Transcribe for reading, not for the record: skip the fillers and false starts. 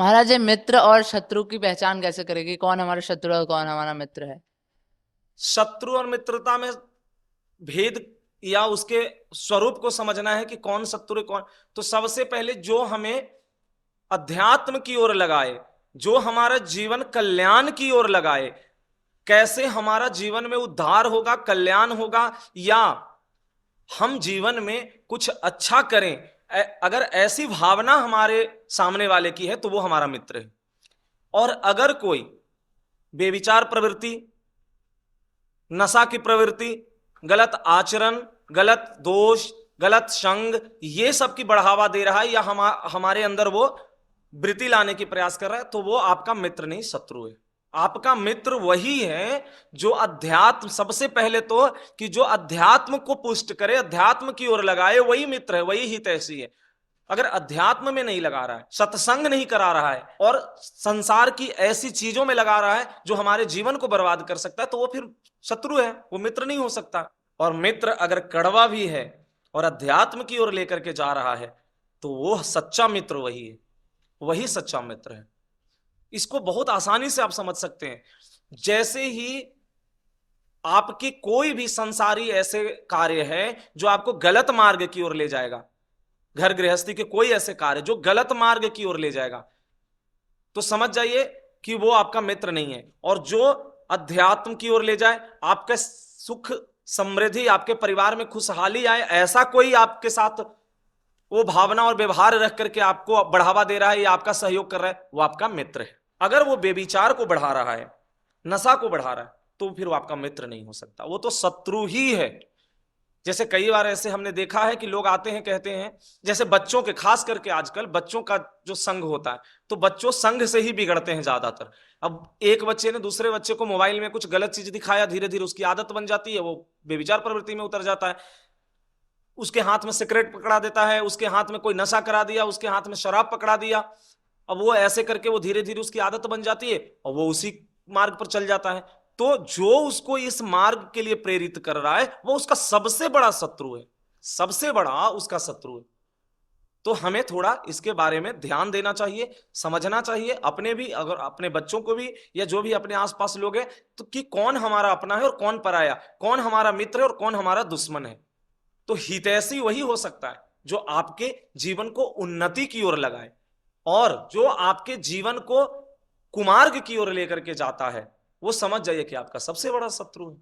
महाराज, ये मित्र और शत्रु की पहचान कैसे करेगी? कौन हमारा शत्रु है और कौन हमारा मित्र है? शत्रु और मित्रता में भेद या उसके स्वरूप को समझना है कि कौन शत्रु है कौन। तो सबसे पहले जो हमें अध्यात्म की ओर लगाए, जो हमारा जीवन कल्याण की ओर लगाए, कैसे हमारा जीवन में उद्धार होगा, कल्याण होगा, या हम जीवन में कुछ अच्छा करें, अगर ऐसी भावना हमारे सामने वाले की है तो वो हमारा मित्र है। और अगर कोई बेविचार प्रवृत्ति, नशा की प्रवृत्ति, गलत आचरण, गलत दोष, गलत संग, ये सब की बढ़ावा दे रहा है या हमारे अंदर वो वृत्ति लाने की प्रयास कर रहा है, तो वो आपका मित्र नहीं, शत्रु है। आपका मित्र वही है जो अध्यात्म, सबसे पहले तो कि जो अध्यात्म को पुष्ट करे, अध्यात्म की ओर लगाए, वही मित्र है, वही हितैषी है। अगर अध्यात्म में नहीं लगा रहा है, सत्संग नहीं करा रहा है और संसार की ऐसी चीजों में लगा रहा है जो हमारे जीवन को बर्बाद कर सकता है, तो वो फिर शत्रु है, वो मित्र नहीं हो सकता। और मित्र अगर कड़वा भी है और अध्यात्म की ओर लेकर के जा रहा है, तो वो सच्चा मित्र वही है, वही सच्चा मित्र है। इसको बहुत आसानी से आप समझ सकते हैं। जैसे ही आपके कोई भी संसारी ऐसे कार्य है जो आपको गलत मार्ग की ओर ले जाएगा, घर गृहस्थी के कोई ऐसे कार्य जो गलत मार्ग की ओर ले जाएगा, तो समझ जाइए कि वो आपका मित्र नहीं है। और जो अध्यात्म की ओर ले जाए, आपके सुख समृद्धि, आपके परिवार में खुशहाली आए, ऐसा कोई आपके साथ वो भावना और व्यवहार रख करके आपको बढ़ावा दे रहा है या आपका सहयोग कर रहा है, वो आपका मित्र है। अगर वो बेविचार को बढ़ा रहा है, नशा को बढ़ा रहा है, तो फिर वो आपका मित्र नहीं हो सकता, वो तो शत्रु ही है। जैसे कई बार ऐसे हमने देखा है कि लोग आते हैं, कहते हैं, जैसे बच्चों के, खास करके आजकल बच्चों का जो संग होता है, तो बच्चों संग से ही बिगड़ते हैं ज्यादातर। अब एक बच्चे ने दूसरे बच्चे को मोबाइल में कुछ गलत चीज दिखाया, धीरे धीरे उसकी आदत बन जाती है, वो बेविचार प्रवृत्ति में उतर जाता है। उसके हाथ में सिगरेट पकड़ा देता है, उसके हाथ में कोई नशा करा दिया, उसके हाथ में शराब पकड़ा दिया। अब वो ऐसे करके वो धीरे धीरे उसकी आदत बन जाती है और वो उसी मार्ग पर चल जाता है। तो जो उसको इस मार्ग के लिए प्रेरित कर रहा है, वो उसका सबसे बड़ा शत्रु है, सबसे बड़ा उसका शत्रु है। तो हमें थोड़ा इसके बारे में ध्यान देना चाहिए, समझना चाहिए, अपने भी, अगर अपने बच्चों को भी, या जो भी अपने आसपास लोग हैं, तो कि कौन हमारा अपना है और कौन पराया, कौन हमारा मित्र है और कौन हमारा दुश्मन है। तो हितैषी वही हो सकता है जो आपके जीवन को उन्नति की ओर लगाए, और जो आपके जीवन को कुमार्ग की ओर लेकर के जाता है, वो समझ जाइए कि आपका सबसे बड़ा शत्रु है।